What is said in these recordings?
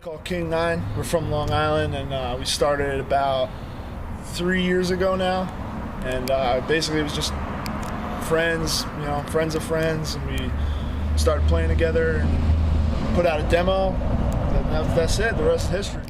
Called King 9. We're from Long Island, and we started about 3 years ago now. And basically, it was just friends, friends of friends, and we started playing together and put out a demo. And that's it. The rest is history.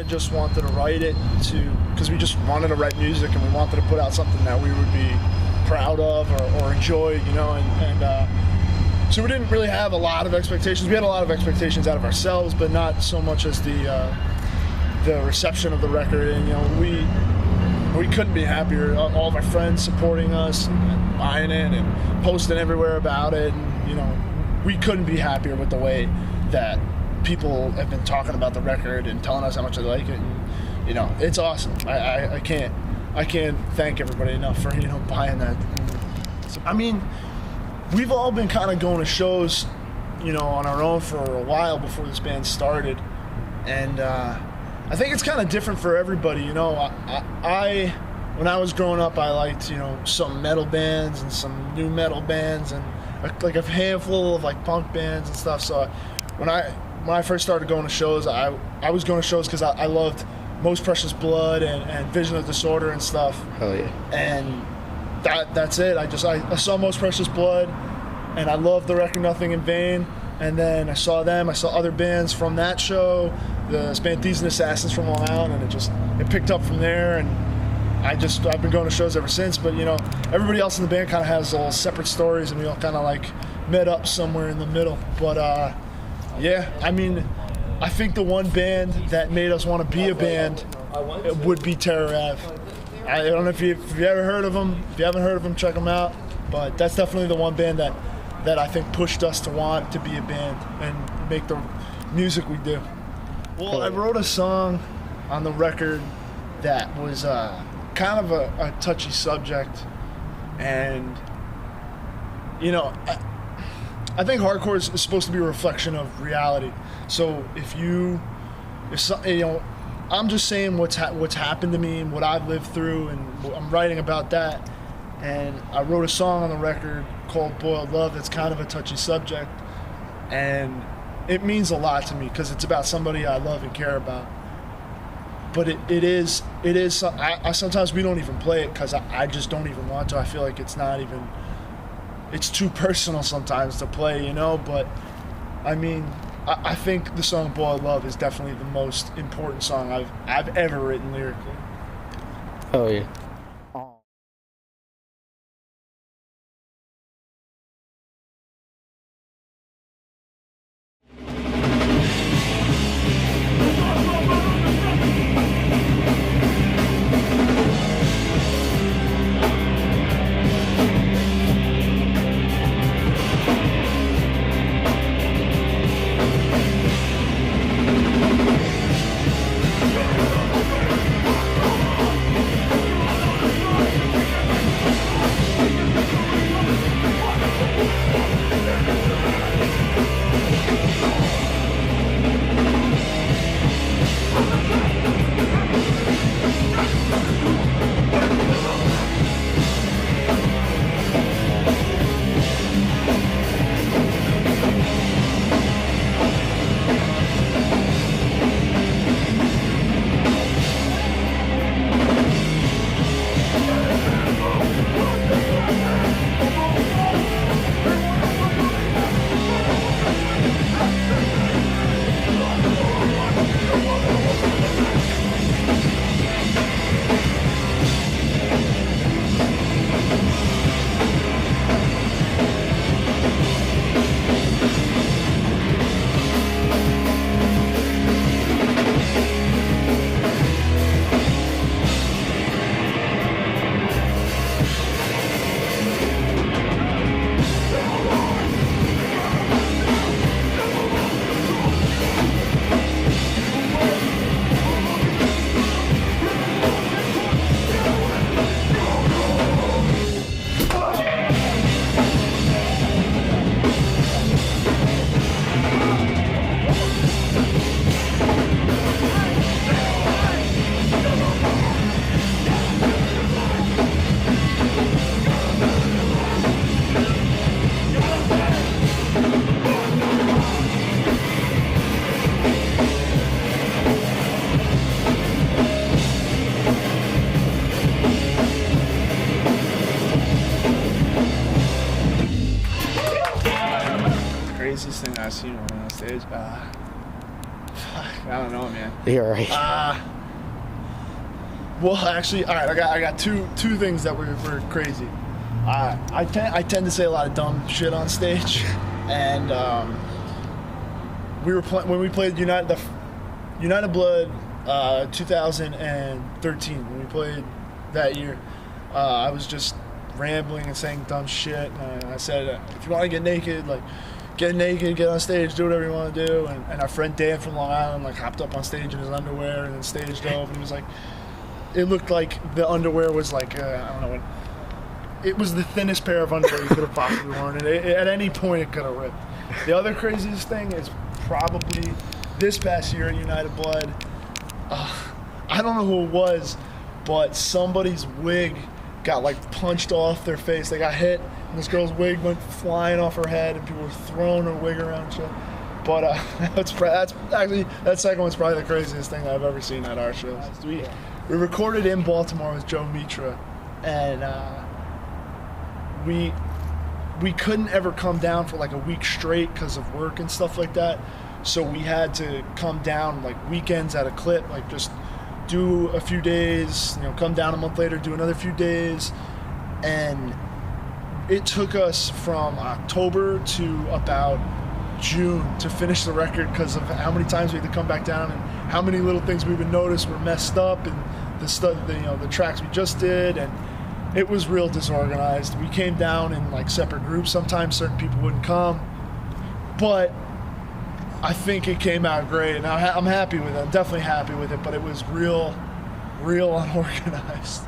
Just wanted to write it because we just wanted to write music, and we wanted to put out something that we would be proud of or enjoy, and so we didn't really have a lot of expectations. We had a lot of expectations out of ourselves, but not so much as the reception of the record. And we couldn't be happier. All of our friends supporting us and buying it and posting everywhere about it, and we couldn't be happier with the way that people have been talking about the record and telling us how much they like it. And, it's awesome. I can't thank everybody enough for buying that. So, we've all been kind of going to shows, on our own for a while before this band started, and I think it's kind of different for everybody. when I was growing up, I liked, you know, some metal bands and some new metal bands and like a handful of like punk bands and stuff. So when I first started going to shows, I was going to shows because I loved Most Precious Blood and Vision of Disorder and stuff. Hell yeah. And that's it. I saw Most Precious Blood, and I loved the record Nothing in Vain. And then I saw them. I saw other bands from that show, the Spantees and Assassins from Long Island, and it picked up from there. And I've been going to shows ever since. But you know, everybody else in the band kind of has all separate stories, and we all kind of like met up somewhere in the middle. But yeah, I mean, I think the one band that made us want to be a band would be Terror Ave. I don't know if you've ever heard of them. If you haven't heard of them, check them out. But that's definitely the one band that I think pushed us to want to be a band and make the music we do. Well, I wrote a song on the record that was kind of a touchy subject, and you know, I think hardcore is supposed to be a reflection of reality. So if you know, I'm just saying what's happened to me and what I've lived through, and I'm writing about that. And I wrote a song on the record called Boiled Love that's kind of a touchy subject, and it means a lot to me because it's about somebody I love and care about. But it is sometimes we don't even play it because I just don't even want to. I feel like it's too personal sometimes to play, you know. But I mean, I think the song Boiled Love is definitely the most important song I've ever written lyrically. Oh yeah. Craziest thing I've seen on stage? I don't know, man. You're right. Well, actually, all right. I got two things that were crazy. I tend to say a lot of dumb shit on stage, and when we played United Blood 2013. When we played that year, I was just rambling and saying dumb shit. And I said, if you want to get naked, like, get naked, get on stage, do whatever you want to do. And our friend Dan from Long Island, like, hopped up on stage in his underwear and then staged over. And he was like, it looked like the underwear was like, I don't know what. It was the thinnest pair of underwear you could have possibly worn. And at any point, it could have ripped. The other craziest thing is probably this past year at United Blood. I don't know who it was, but somebody's wig got like punched off their face. They got hit, and this girl's wig went flying off her head, and people were throwing her wig around and shit. But that second one's probably the craziest thing I've ever seen at our shows. We recorded in Baltimore with Joe Mitra, and we couldn't ever come down for like a week straight because of work and stuff like that. So we had to come down like weekends at a clip, like just do a few days, come down a month later, do another few days. And it took us from October to about June to finish the record because of how many times we had to come back down and how many little things we would notice were messed up, and the tracks we just did, and it was real disorganized. We came down in like separate groups. Sometimes certain people wouldn't come, but I think it came out great, and I'm happy with it. I'm definitely happy with it, but it was real unorganized.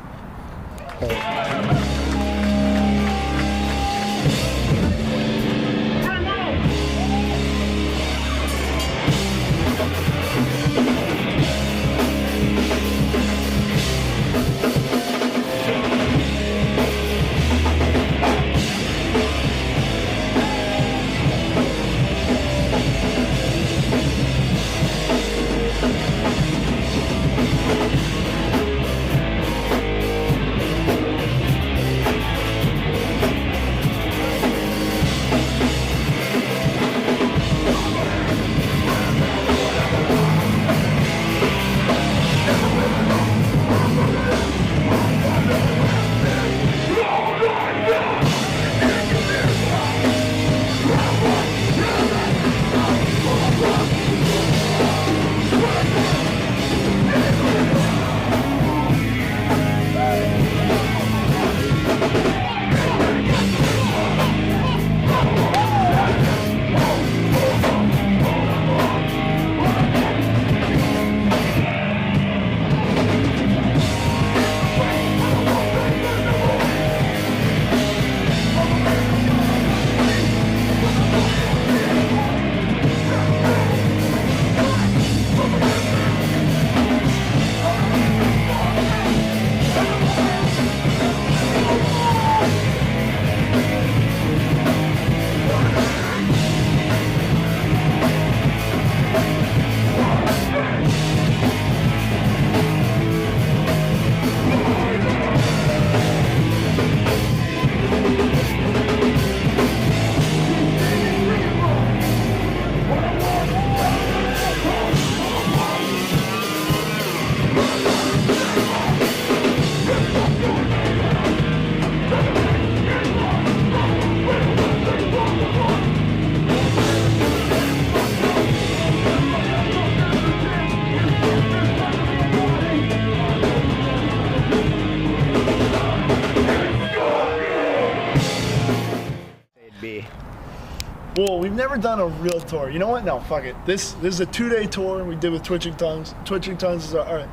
Well, we've never done a real tour. You know what? No, fuck it. This is a 2-day tour we did with Twitching Tongues. Twitching Tongues is our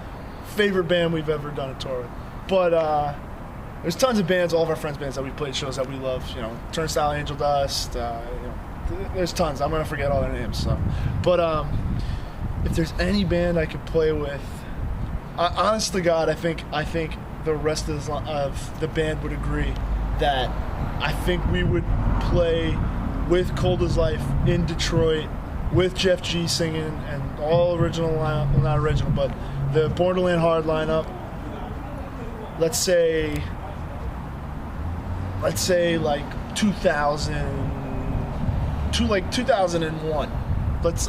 favorite band we've ever done a tour with. But there's tons of bands, all of our friends' bands that we played shows that we love. Turnstile, Angel Dust. There's tons. I'm gonna forget all their names. So, but if there's any band I could play with, honest to God, I think the rest of the band would agree that I think we would play with Cold as Life in Detroit with Jeff G singing and all original, well, not original, but the Born to Land Hard lineup. Let's say like 2001. That's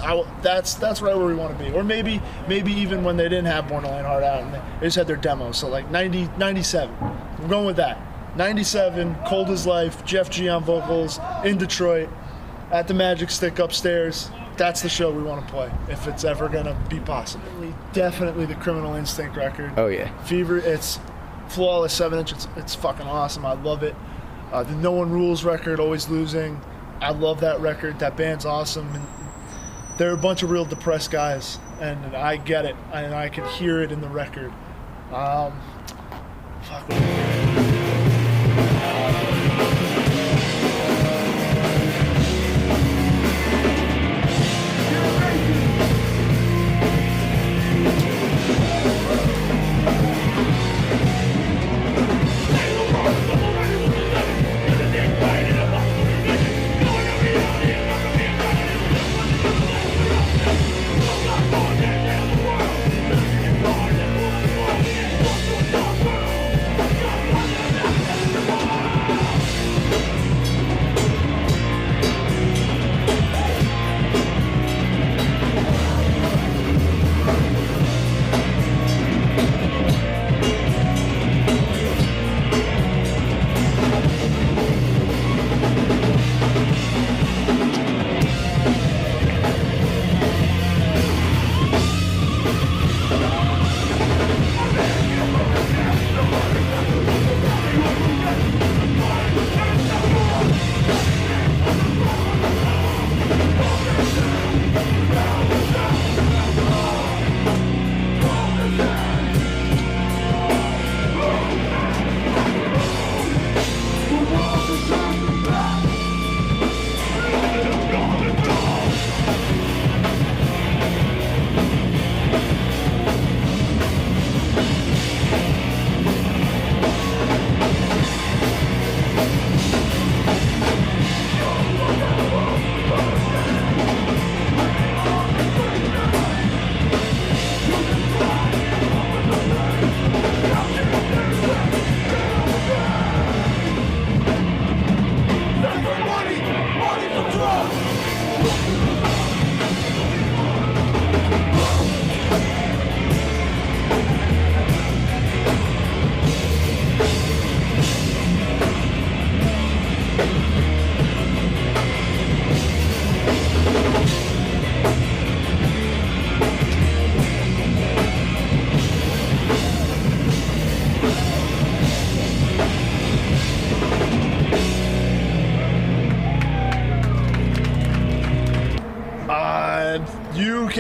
right where we want to be. Or maybe even when they didn't have Born to Land Hard out and they just had their demo. So like 97. We're going with that. 97, Cold as Life, Jeff G on vocals in Detroit at the Magic Stick upstairs. That's the show we want to play if it's ever gonna be possible. Definitely the Criminal Instinct record. Oh yeah. Fever. It's flawless 7-inch. It's fucking awesome. I love it. The No One Rules record, Always Losing. I love that record. That band's awesome. And they're a bunch of real depressed guys, and I get it, and I can hear it in the record.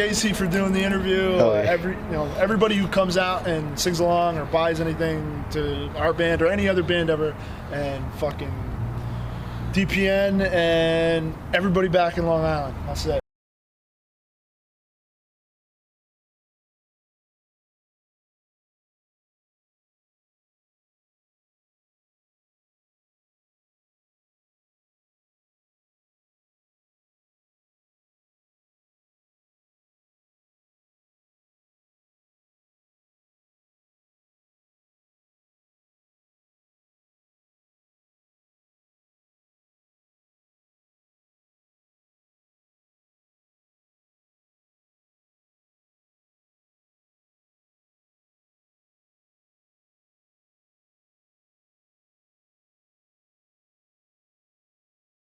Casey for doing the interview. Oh, yeah. Everybody who comes out and sings along or buys anything to our band or any other band ever, and fucking DPN and everybody back in Long Island. I'll say